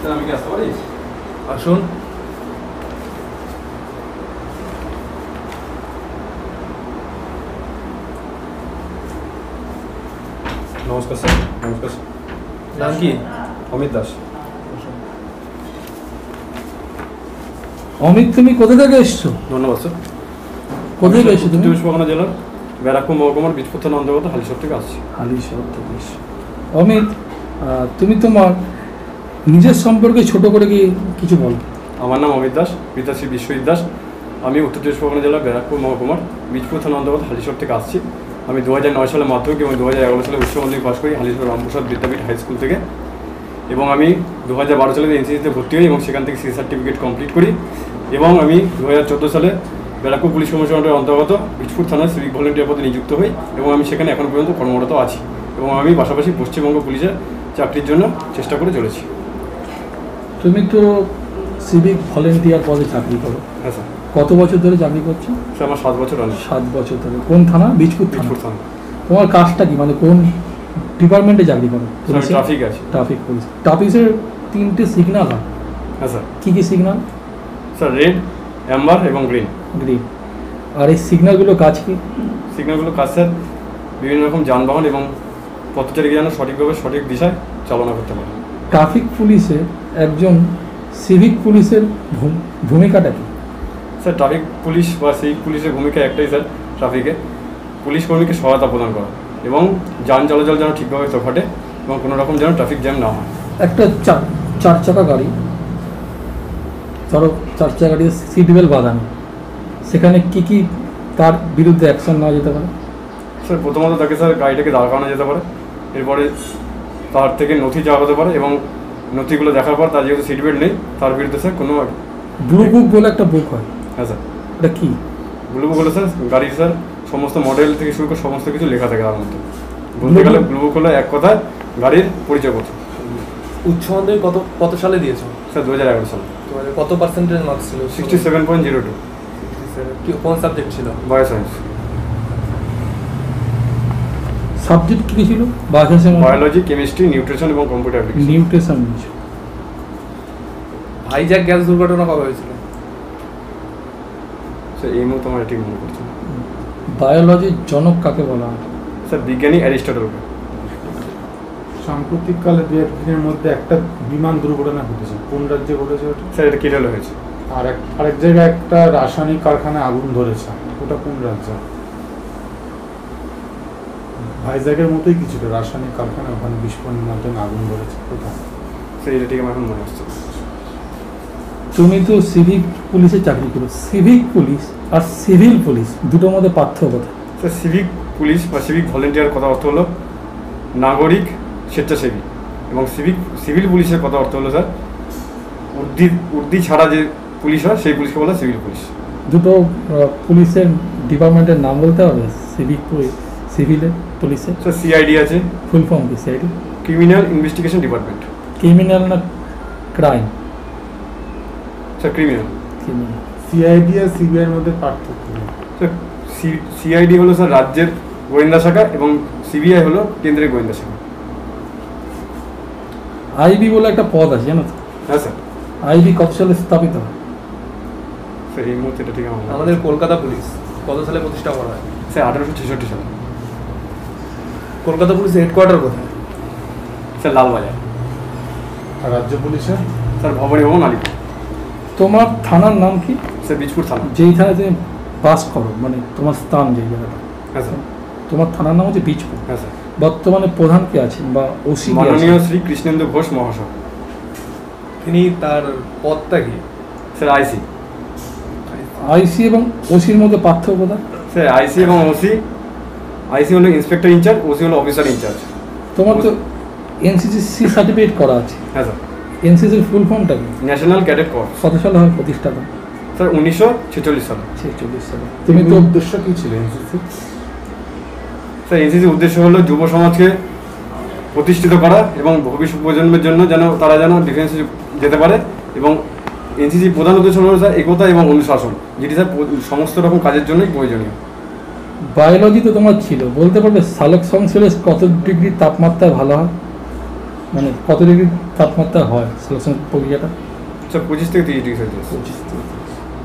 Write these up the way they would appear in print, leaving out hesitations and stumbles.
Sir আমি কি আসতে পারি? আসুন। নমস্কার স্যার। নমস্কার স্যার। নাম কি? অমিত দাস। অমিত, তুমি কোথা থেকে এসছো? ধন্যবাদ স্যার। কোথা থেকে এসছো তুমি? চব্বিশ পরগনা জেলার ব্যারাকপুর মহকুমার বীজপুর থানা অন্তর্গত হালিশহর থেকে আসছি। হালিশহর থেকে এসছো। অমিত, তুমি তোমার নিজের সম্পর্কে ছোট করে কি কিছু বলো। আমার নাম অমিত দাস, পিতা শ্রী বিশ্বজিৎ দাস। আমি উত্তর চব্বিশ পরগনা জেলার ব্যারাকপুর মহকুমার বীজপুর থানা অন্তর্গত হালিশহর থেকে আসছি। আমি 2009 সালে মাধ্যমিক এবং 2011 সালে উচ্চ মাধ্যমিক পাশ করি হালিশহর রামপ্রসাদ বিদ্যাপীঠ হাই স্কুল থেকে। এবং আমি 2012 সালে এনসিসিতে ভর্তি হই এবং সেখান থেকে সি সার্টিফিকেট কমপ্লিট করি। এবং আমি 2014 সালে ব্যারাকপুর পুলিশ কমিশনারের অন্তর্গত বীজপুর থানায় সিভিক ভলেন্টিয়ার পদে নিযুক্ত হই এবং আমি সেখানে এখন পর্যন্ত কর্মরত আছি এবং আমি পাশাপাশি পশ্চিমবঙ্গ পুলিশের চাকরির জন্য চেষ্টা করে চলেছি। তুমি তো সিভিক ভলেন্টিয়ার পদে চাকরি করো। হ্যাঁ স্যার। কত বছর ধরে চাকরি করছো? স্যার আমার 7 বছর রানি। 7 বছর ধরে। কোন থানা? বীজপুর থানা। বীজপুর থানা। তোমার কাজটা কি, মানে কোন ডিপার্টমেন্টে চাকরি করো? ট্রাফিক আছে। Traffic police. ট্রাফিকের 3টে সিগন্যাল হয়। হ্যাঁ স্যার। কী কী সিগন্যাল? স্যার রেড, অ্যাম্বার এবং গ্রিন। গ্রিন। আর এই সিগন্যালগুলো কাজ কি? সিগন্যালগুলো কাজ স্যার বিভিন্ন রকম যানবাহন এবং পথচারীকে যেন সঠিকভাবে সঠিক দিশায় চালনা করতে পারে। ট্রাফিক পুলিশে একজন সিভিক পুলিশের ভূমিকাটা কি? স্যার ট্রাফিক পুলিশ বা সিভিক পুলিশের ভূমিকা একটাই স্যার, ট্রাফিকে পুলিশ কর্মীকে সহায়তা প্রদান করা এবং যান চলাচল যেন ঠিকভাবে ঘটে এবং কোনো রকম যেন ট্রাফিক জ্যাম না হয়। একটা চার চাকা গাড়ি, ধরো 4 চাকা গাড়ি সিট বেল্ট বাঁধানো, সেখানে কি কি তার বিরুদ্ধে অ্যাকশন নেওয়া যেতে পারে? স্যার প্রথমত তাকে স্যার গাড়িটাকে দাঁড় করানো যেতে পারে, এরপরে তার থেকে নথি চাওয়া হতে পারে এবং নথিগুলো দেখার পর তার যেহেতু সিট বেল্ট নেই তার বিরুদ্ধে স্যার কোনো ব্লু বুক বলে একটা বুক হয়। হ্যাঁ স্যার। এটা কি? ব্লু বুক হলো স্যার গাড়ির স্যার সমস্ত মডেল থেকে শুরু করে সমস্ত কিছু লেখা থাকে তার মধ্যে। বলতে গেলে ব্লু বুক হলো এক কথায় গাড়ির পরিচয়পত্র। উচ্চ মাধ্যমিক কত সালে দিয়েছো? স্যার 2011 সালে। কত পার্সেন্টেজ মার্কস ছিল? 67.02। কোন সাবজেক্ট ছিল? বায়োসায়েন্স। সাবজেক্ট কী ছিল? বায়োলজি, কেমিস্ট্রি, নিউট্রিশন এবং computer application. Nutrition. Vizag gas দুর্ঘটনা কবে হয়েছিল? স্যার এই মুহূর্তে আমার ঠিক মনে পড়ছে না। বায়োলজির জনক কাকে বলা হয়? স্যার বিজ্ঞানী অ্যারিস্টটলকে। সাম্প্রতিককালে 2-1 দিনের মধ্যে একটা বিমান দুর্ঘটনা ঘটেছে, কোন রাজ্যে ঘটেছে ওটা? স্যার এটা কেরলে হয়েছে। আর আরেক জায়গায় একটা রাসায়নিক কারখানায় আগুন ধরেছে, ওটা কোন রাজ্য? ভাইজ্যাকের মতোই কিছুটা রাসায়নিক কারখানা, ওখানে বিস্ফোরণের মাধ্যমে আগুন ধরেছে, কোথায়? স্যার এটা ঠিক আমার এখন মনে আসছে। তুমি তো সিভিক পুলিশে চাকরি করো, সিভিক পুলিশ আর সিভিল পুলিশ দুটোর মধ্যে পার্থক্য কোথায়? স্যার সিভিক পুলিশ বা সিভিক ভলেন্টিয়ার কথা অর্থ হলো নাগরিক স্বেচ্ছাসেবী এবং সিভিল পুলিশের কথা অর্থ হলো স্যার উর্দি ছাড়া যে পুলিশ হয় সেই পুলিশকে বলা সিভিল পুলিশ। দুটো পুলিশের ডিপার্টমেন্টের নাম বলতে হবে। সিভিক সিভিলের পুলিশের স্যার সিআইডি আছে। ফুল ফর্ম কি CID? Criminal investigation department. Criminal না crime? Sir criminal. Criminal. CID আর সিবিআইয়ের মধ্যে পার্থক্য নেই। স্যার সিআইডি হলো স্যার রাজ্যের গোয়েন্দা শাখা এবং সিবিআই হলো কেন্দ্রের গোয়েন্দা শাখা। আইবি বলে একটা পদ আছে, জানো তো? হ্যাঁ স্যার। আইবি কত সালে স্থাপিত হয়? স্যার এই মুহূর্তে এটা ঠিক আমার আমাদের কলকাতা পুলিশ কত সালে প্রতিষ্ঠা করা হয়? স্যার 1866 সালে। কলকাতা পুলিশের হেডকোয়ার্টার কোথায়? স্যার লালবাজার। আর রাজ্য পুলিশের? স্যার ভবানী ভবন, আলিপুর। তোমার থানার নাম কি? স্যার বীজপুর থানা। যেই থানায় তুমি বাস করো, মানে তোমার স্থান যেই জায়গাটা। হ্যাঁ স্যার। তোমার থানার নাম হচ্ছে বীজপুর। হ্যাঁ স্যার। বর্তমানে প্রধান কে আছেন বা ওসি? মাননীয় শ্রী কৃষ্ণেন্দু ঘোষ মহাশয়। তিনি তার পদটা কি? স্যার আইসি। আইসি এবং ওসির মধ্যে পার্থক্য কোথায়? স্যার আইসি এবং আইসি হলো ইন্সপেক্টর ইনচার্জ, ওসি হলো অফিসার ইনচার্জ। তোমার তো এনসিসি সি সার্টিফিকেট করা আছে। হ্যাঁ স্যার। এনসিসির ফুল ফর্মটা কি? National cadet corps. কত সালে হয় প্রতিষ্ঠাতা? স্যার 1946 সালে। 46 সালে। তুমি তুমি তো উদ্দেশ্য কি ছিল এনসিসি? স্যার এনসিসির উদ্দেশ্য হলো যুব সমাজকে প্রতিষ্ঠিত করা এবং ভবিষ্যৎ প্রজন্মের জন্য তারা যেন ডিফেন্সে যেতে পারে এবং এনসিসি প্রধান উদ্দেশ্য হলো স্যার একতা এবং অনুশাসন, যেটি স্যার সমস্ত রকম কাজের জন্যই প্রয়োজনীয়। বায়োলজি তো তোমার ছিল, বলতে পারবে সালোক সংশ্লেষ কত ডিগ্রি তাপমাত্রায় ভালো হয়? মানে কত ডিগ্রি তাপমাত্রা হয় সিলেকশন প্রক্রিয়াটা? স্যার 25 থেকে 30 ডিগ্রি সেলসিয়াস।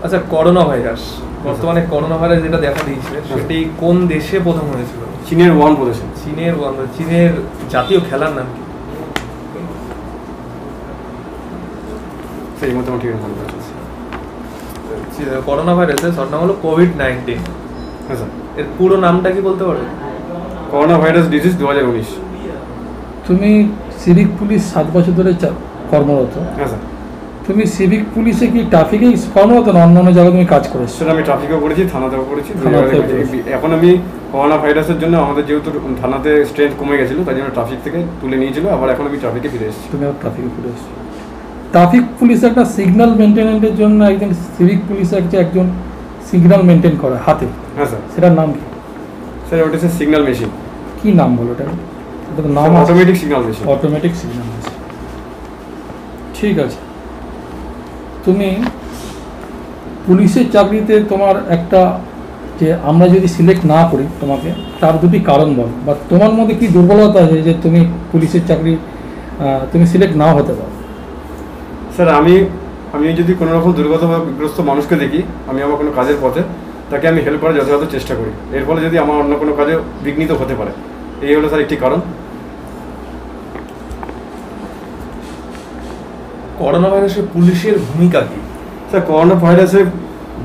আচ্ছা, করোনা ভাইরাস, বর্তমানে করোনা ভাইরাস যেটা দেখা দিয়েছে সেটি কোন দেশে প্রথম হয়েছিল? চীনের ওয়ান প্রদেশে। চীনের জাতীয় খেলার নাম কি? সেই মতো আমার ঠিক মনে পড়ছে। করোনা ভাইরাসের শর্ট নাম হলো কোভিড-19। হ্যাঁ স্যার। এর পুরো নামটা কি বলতে পারবে? Corona virus disease 2019। তুমি সিভিক পুলিশ 7 বছর ধরে কর্মরত। হ্যাঁ স্যার। তুমি সিভিক পুলিশে কি ট্রাফিকেই কর্মরত না অন্য অন্য জায়গায় তুমি কাজ করেছো? স্যার আমি ট্রাফিকও করেছি, থানাতেও করেছি। থানাতেও করেছি। এখন আমি করোনা ভাইরাসের জন্য আমাদের যেহেতু থানাতে স্ট্রেংথ কমে গেছিলো তাই জন্য ট্রাফিক থেকে তুলে নিয়েছিল, আবার এখন আমি ট্রাফিকে ফিরে এসেছি। তুমি আবার ট্রাফিকে ফিরে এসছো। ট্রাফিক পুলিশ একটা সিগন্যাল মেনটেনেন্সের জন্য একজন সিভিক পুলিশ একজন সিগন্যাল মেনটেন করে হাতে, হ্যাঁ স্যার। সেটার নাম কি? স্যার ওটা হচ্ছে সিগন্যাল মেশিন। কি নাম বলো ওটা? ওটা তো নাম automatic signal machine. Automatic signal machine. ঠিক আছে, তুমি পুলিশের চাকরিতে তোমার একটা যে আমরা যদি সিলেক্ট না করি তোমাকে, তার দুটি কারণ বল, বা তোমার মধ্যে কি দুর্বলতা আছে যে তুমি পুলিশের চাকরি তুমি সিলেক্ট নাও হতে পারো? স্যার আমি যদি কোনো রকম দুর্গতগ্রস্ত মানুষকে দেখি, আমি আমার কোনো কাজের পথে, তাকে আমি হেল্প করার যথাযথ চেষ্টা করি। এর ফলে যদি আমার অন্য কোনো কাজে বিঘ্নিত হতে পারে, এই হলো স্যার একটি কারণ। করোনা ভাইরাসে পুলিশের ভূমিকা কি? স্যার করোনা ভাইরাসে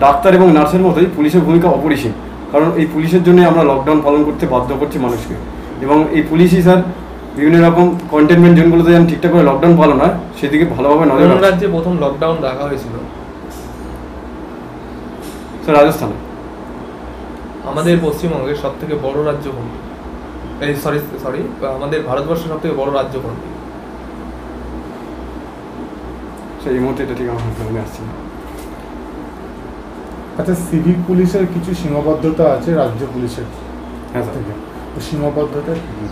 ডাক্তার এবং নার্সের মতোই পুলিশের ভূমিকা অপরিসীম, কারণ এই পুলিশের জন্য আমরা লকডাউন পালন করতে বাধ্য করছি মানুষকে, এবং এই পুলিশই স্যার বিভিন্ন রকম কন্টেনমেন্ট জোনগুলোতে যেন ঠিকঠাক করে লকডাউন পালন হয় সেদিকে ভালোভাবে নজর কোন রাখছে। রাজ্যে প্রথম লকডাউন রাখা হয়েছিল? স্যার রাজস্থানে। আমাদের পশ্চিমবঙ্গের সব থেকে বড় রাজ্য কোনটি? এই সরি আমাদের ভারতবর্ষের সব থেকে বড় রাজ্য কোনটি? স্যার এই মুহূর্তে এটা ঠিক আমার মনে আসছে না। আচ্ছা, সিভিক পুলিশের কিছু সীমাবদ্ধতা আছে রাজ্য পুলিশের হ্যাঁ স্যার। থেকে, তো সীমাবদ্ধতা কি?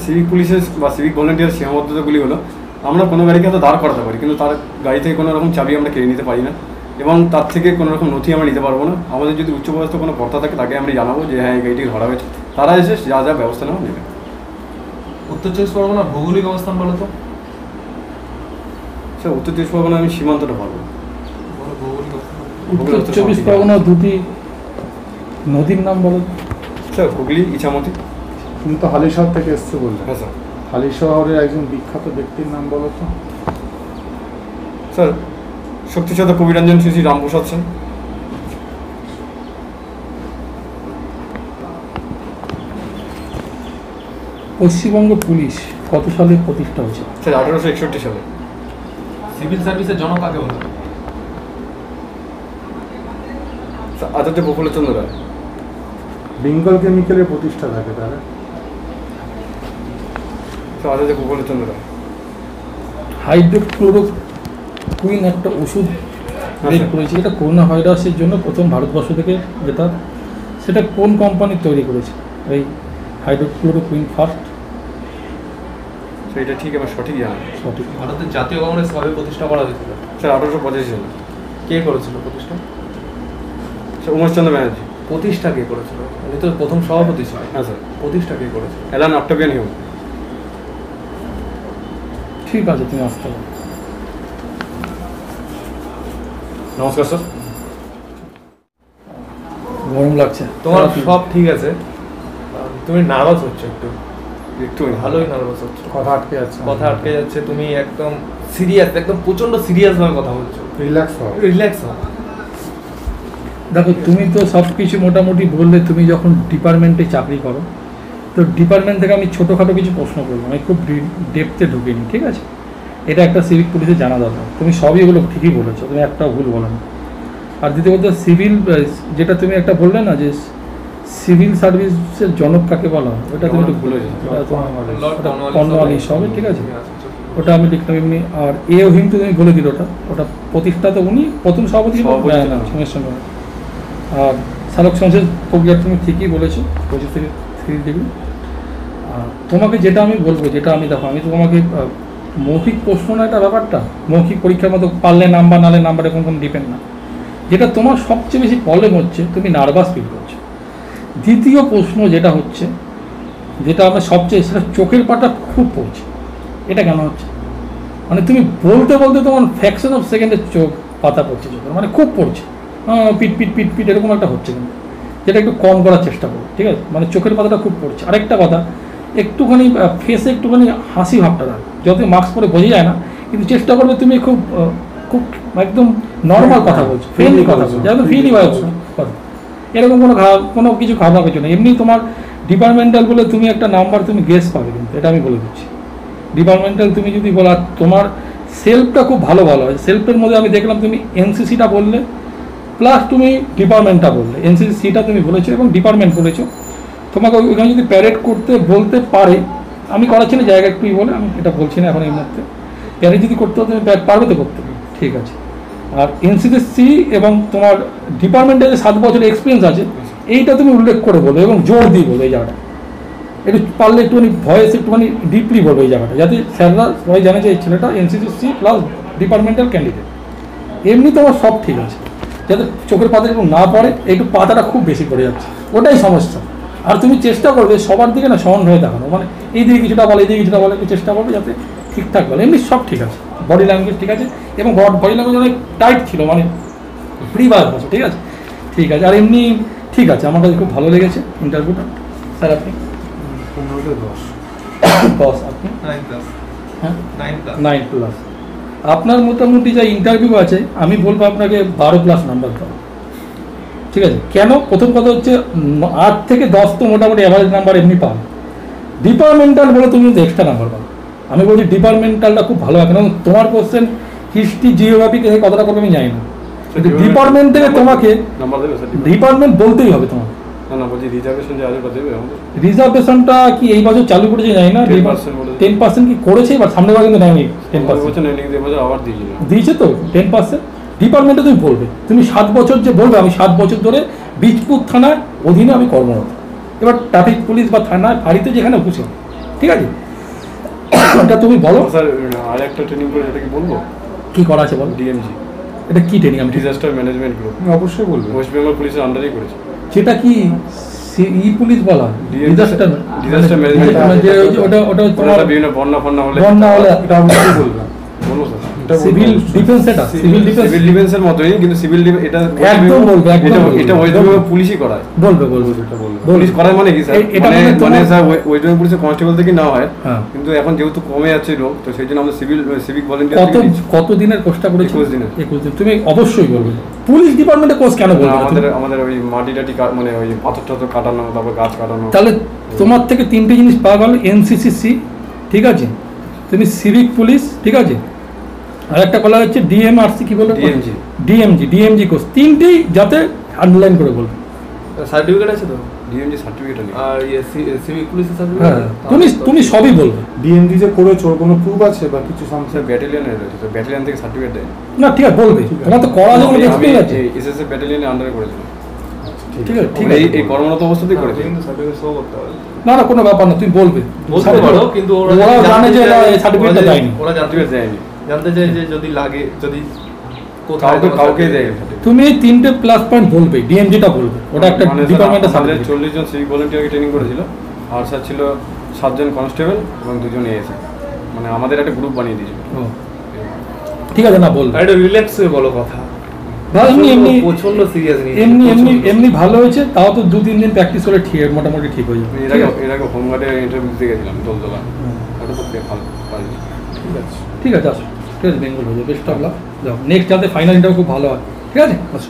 সিভিক পুলিশের বা সিভিক ভলেন্টিয়ার সীমাবদ্ধতাগুলি হলো, আমরা কোনো গাড়িকে হয়তো দাঁড় করাতে পারি, কিন্তু তার গাড়ি থেকে কোনো রকম চাবি আমরা কেড়ে নিতে পারি না, এবং তার থেকে কোনো রকম নথি আমরা নিতে পারবো না। আমাদের যদি উচ্চপদস্থ কোনো কর্তা থাকে তাকে আমরা জানাবো যে হ্যাঁ এই গাড়িটি ধরা হয়েছে, তারা এসে যা যা ব্যবস্থা নেওয়া নেবে। উত্তর চব্বিশ পরগনা ভৌগোলিক অবস্থান বলো তো? স্যার উত্তর 24 পরগনা আমি সীমান্তটা পারবো। ভৌগোলিক অবস্থান উত্তর 24 পরগনা দুটি নদীর নাম বলো। স্যার হুগলি, ইছামতি। তুমি তো হালিশহর থেকে এসছো বললে, হ্যাঁ স্যার। হালিশহরের একজন বিখ্যাত ব্যক্তির নাম বলো তো। স্যার শক্তিসাধক কবিরঞ্জন শ্রী রামপ্রসাদ সেন। পশ্চিমবঙ্গ পুলিশ কত সালে প্রতিষ্ঠা হয়েছে? স্যার 1861 সালে। সিভিল সার্ভিসের জনক কাকে বলে? স্যার আচার্য প্রফুল্লচন্দ্র রায়। বেঙ্গল কেমিক্যালের প্রতিষ্ঠা থাকে তারা? স্যার আচার্য প্রফুল্লচন্দ্র রায়। হাইড্রোক্লোরোকুইন একটা ওষুধ বের করেছে, এটা করোনা ভাইরাসের জন্য প্রথম ভারতবর্ষ থেকে, যেটা সেটা কোন কোম্পানি তৈরি করেছে এই হাইড্রোক্লোরোকুইন ফার্স্ট? এটা ঠিক আমার সঠিক জানা। সঠিক। ভারতের জাতীয় কংগ্রেস কবে প্রতিষ্ঠা করা হয়েছিল? স্যার 1885 সালে। কে করেছিল প্রতিষ্ঠা? স্যার উমেশচন্দ্র ব্যানার্জি। প্রতিষ্ঠা কে করেছিল? উনি তো প্রথম সভাপতি ছিল। হ্যাঁ স্যার। প্রতিষ্ঠা কে করেছিল? Alan Octavian Hume. ঠিক আছে, তুমি আসতে পারো। নমস্কার স্যার। গরম লাগছে তোমার সব ঠিক আছে, তুমি নার্ভাস হচ্ছ একটু, একটু ভালোই নার্ভাস হচ্ছ, কথা আটকে যাচ্ছে, কথা আটকে যাচ্ছে, তুমি একদম সিরিয়াস, একদম প্রচন্ড সিরিয়াস ভাবে কথা বলছো। রিল্যাক্স হও। রিল্যাক্স হও। দেখো, তুমি তো সব কিছু মোটামুটি বললে, তুমি যখন ডিপার্টমেন্টে চাকরি করো, তো ডিপার্টমেন্ট থেকে আমি ছোটোখাটো কিছু প্রশ্ন করবো, আমি খুব ডেপথে ঢুকিনি, ঠিক আছে? এটা একটা সিভিক পুলিশে জানা দরকার। তুমি সবই এগুলো ঠিকই বলেছো, তুমি একটাও ভুল বলো না। আর দ্বিতীয়ত সিভিল, যেটা তুমি একটা বললে না যে সিভিল সার্ভিসের জনক কাকে বলা হয়, ওটা তুমি একটু ভুলে কর্নওয়ালিস হবে, ঠিক আছে? ওটা আমি লিখলাম এমনি। আর হিম তো তুমি বলে দিল, ওটা প্রতিষ্ঠা তো উনি প্রথম সভাপতি না, সঙ্গে সঙ্গে। আর সালোক সংসদ প্রক্রিয়া তুমি ঠিকই বলেছো, 25 থেকে 30 ডিগ্রি। আর তোমাকে যেটা আমি বলবো, যেটা আমি দেখো, আমি তো তোমাকে মৌখিক প্রশ্ন না, এটা ব্যাপারটা মৌখিক পরীক্ষার মতো পারলে নাম্বার নালে নাম্বার এরকম কোনো ডিপেন্ড না। যেটা তোমার সবচেয়ে বেশি প্রবলেম হচ্ছে, তুমি নার্ভাস ফিল করছো। দ্বিতীয় প্রশ্ন যেটা হচ্ছে, যেটা আমার সবচেয়ে, সেটা চোখের পাটা খুব পড়ছে, এটা কেন হচ্ছে? মানে তুমি বলতে বলতে তোমার ফ্র্যাকশন অফ সেকেন্ডের চোখ পাতা পড়ছে চোখের, মানে খুব পড়ছে, পিট পিট পিট পিট এরকম একটা হচ্ছে, কিন্তু যেটা একটু কম করার চেষ্টা করো, ঠিক আছে? মানে চোখের পাতাটা খুব পড়ছে। আরেকটা কথা, একটুখানি ফেসে একটুখানি হাসি ভাবটা রাখো, যত মাস্ক পরে বোঝা যায় না, কিন্তু চেষ্টা করবে তুমি খুব খুব একদম নর্মাল কথা বলছো, ফ্রেন্ডলি কথা বলছো, যেমন ফ্রিলি কথা, এরকম কোনো কিছু খাওয়া কিছু না। এমনি তোমার ডিপার্টমেন্টাল বলে তুমি একটা নাম্বার তুমি গেস পাবে, কিন্তু এটা আমি বলে দিচ্ছি। ডিপার্টমেন্টাল তুমি যদি বলো, তোমার সেলফটা খুব ভালো হয়। সেলফের মধ্যে আমি দেখলাম তুমি এনসিসিটা বললে, প্লাস তুমি ডিপার্টমেন্টটা বললে, এনসিসিটা তুমি বলেছো এবং ডিপার্টমেন্ট বলেছো। তোমাকে ওইখানে যদি প্যারেড করতে বলতে পারে, আমি করাচ্ছি না জায়গা একটুই বলে, আমি এটা বলছি না এখন এই মুহূর্তে, প্যারেড যদি করতে তুমি পারবে তো করতে, ঠিক আছে। আর এনসিসি এবং তোমার ডিপার্টমেন্টে যে 7 বছরের এক্সপিরিয়েন্স আছে, এইটা তুমি উল্লেখ করে বলো এবং জোর দিয়ে বলো এই জায়গাটা। একটু পারলে একটুখানি ভয়েস একটুখানি ডিপলি বলবো এই জায়গাটা, যাতে স্যাররা সবাই জানে যে এই ছেলেটা এনসিসি প্লাস ডিপার্টমেন্টাল ক্যান্ডিডেট। এমনি তোমার সব ঠিক আছে, যাতে চোখের পাতা একটু না পড়ে, একটু পাতাটা খুব বেশি পড়ে যাচ্ছে, ওটাই সমস্যা। আর তুমি চেষ্টা করবে সবার দিকে না সমান হয়ে দেখানো, মানে এই দিকে কিছুটা বলে, এই দিকে কিছুটা বলে, একটু চেষ্টা করবে যাতে ঠিকঠাক বলে। এমনি সব ঠিক আছে, বডি ল্যাঙ্গুয়েজ ঠিক আছে, এবং বডি ল্যাঙ্গুয়েজ অনেক টাইট ছিল, মানে ফ্রি বার আছে, ঠিক আছে, ঠিক আছে। আর এমনি ঠিক আছে, আমার কাছে খুব ভালো লেগেছে ইন্টারভিউটা। স্যার আপনি? 15-10। 10 আপনি? 9+। হ্যাঁ 9+। 9+। আপনার মোটামুটি যা ইন্টারভিউ আছে, আমি বলবো আপনাকে 12+ নাম্বার দাও, ঠিক আছে? কেন? প্রথম কথা হচ্ছে 8 থেকে 10 তো মোটামুটি অ্যাভারেজ নাম্বার এমনি পাবে। ডিপার্টমেন্টাল বলে তুমি কিন্তু এক্সট্রা নাম্বার পাবে। আমি বলছি ডিপার্টমেন্টালটা খুব ভালো হয়, কারণ তোমার কোশ্চেন হিস্ট্রি জিওগ্রাফি কতটা করবে আমি জানি না, কিন্তু ডিপার্টমেন্ট থেকে তোমাকে নাম্বার দেবে স্যার? ডিপার্টমেন্ট বলতেই হবে তোমার। না বলছি রিজার্ভেশন যে আছে দেবে আমাদের? রিজার্ভেশনটা কি এই বছর চালু করেছে জানি না, 10% বলেছে। 10% কি করেছে, এবার সামনের বার কিন্তু নেয়নি 10%। বছর নেই, কিন্তু এবছর আবার দিয়েছিল। দিয়েছে তো 10%। ডিপার্টমেন্টে তুমি বলবে, তুমি 7 বছর যে বলবে আমি 7 বছর ধরে বীজপুর থানার অধীনে আমি কর্মরত। এবার ট্রাফিক পুলিশ বা থানা ফাঁড়িতে যেখানে খুশি, ঠিক আছে, এটা তুমি বলো। স্যার আর একটা ট্রেনিং করে, এটা কি বলবো? কি করা আছে বলো। ডিএমজি, এটা কি ট্রেনিং? আমি ডিজাস্টার ম্যানেজমেন্ট গ্রুপ, তুমি অবশ্যই বলবে। ওয়েস্ট বেঙ্গল পুলিশের আন্ডারেই করেছে। সেটা কি ই পুলিশ বলা? Disaster management. ওটা ওটা তোমার বিভিন্ন বন্যা হলে বন্যা হলে এটা অবশ্যই বলবে। বলবো স্যার? সিভিল ডিফেন্স, এটা সিভিল ডিফেন্স, সিভিল ডিফেন্সের মতোই, কিন্তু সিভিল এটা একদম বলবে, একদম বলবে। এটা ওয়েস্ট বেঙ্গল পুলিশই করায়। বলবে এটা বলবে। পুলিশ করায় মানে কি স্যার? এটা মানে মানে মানে তোমার- স্যার ওয়েস্ট বেঙ্গল পুলিশের কনস্টেবল থেকে না হয়, হ্যাঁ। কিন্তু এখন যেহেতু কমে যাচ্ছে লোক, তো সেই জন্য আমরা সিভিক কত ভলেন্টিয়ার কত দিনের কোর্সটা করেছো? 21 দিনের। 21 দিন। তুমি অবশ্যই বলবে। পুলিশ ডিপার্টমেন্টে কোর্স কেন বলবে না তুমি? আমাদের ওই মাটি টাটি মানে ওই পাথর টাথর কাটানো, তারপর গাছ কাটানো। তাহলে তোমার থেকে 3টে জিনিস পাওয়া গেল, এনসিসি, ঠিক আছে, তুমি সিভিক পুলিশ, ঠিক আছে, আর একটা বলা হচ্ছে ডিএমআরসি, কি বলে? DMG course. 3টেই যাতে আন্ডারলাইন করে বলবে। সার্টিফিকেট আছে তো? ডিএমজি সার্টিফিকেট নেই। আর সিভিক পুলিশের হ্যাঁ, সার্টিফিকেট? তুমি সবই বলবে। ডিএমডি যে করেছো ওর কোনো প্রুফ আছে বা কিছু স্যার সামথিং? ব্যাটালিয়নে রয়েছে, তো ব্যাটালিয়ন থেকে সার্টিফিকেট দেয়। না ঠিক আছে, বলবে। তোমার তো করা যখন এক্সপিরিয়েন্স আছে। এসএসএফ ব্যাটালিয়নের আন্ডারে করেছিলাম। ঠিক আছে, ঠিক আমরা আছে। এই কর্মরত অবস্থাতেই করেছি। কিন্তু সার্টিফিকেট শো করতে হবে। না না, কোনো ব্যাপার না, তুমি বলবে। বলতে পারো, কিন্তু ওরা জানে যে সার্টিফিকেটটা দেয়নি। ওরা সার্টিফিকেট দেয়নি। জানতে চায় যে যদি লাগে, যদি কাউকে দেয়। তুমি 3টে প্লাস পয়েন্ট বলবে, ডিএমজিটা বলবে, ওটা একটা মানে ডিপার্টমেন্টের আমাদের সার্টিফিকেট। 40 জন সিভিক ভলেন্টিয়ারকে ট্রেনিং করেছিল, আর স্যার ছিল 7 জন কনস্টেবল এবং 2 জন এএসআই। মানে আমাদের একটা গ্রুপ বানিয়ে দিয়েছিল। ঠিক আছে, না বলবে। একটা রিল্যাক্স হয়ে বলো কথা। প্রচন্ড সিরিয়াস নিয়ে এমনি ভালো হয়েছে, তাও তো 2-3 দিন প্র্যাকটিস করে মোটামুটি ঠিক হয়ে যাবে। এর আগে হোমগার্ডের ইন্টারভিউ দিতে গেছিলাম দোলতলা, ওটা তো ভালো পারি। ঠিক আছে, আসো, ঠিক আছে, বেঙ্গল হয়ে যাবে, বেস্ট অফ লাক। যাও, নেক্সট যাতে ফাইনাল ইন্টারভিউ খুব ভালো হয়, ঠিক আছে, আসো।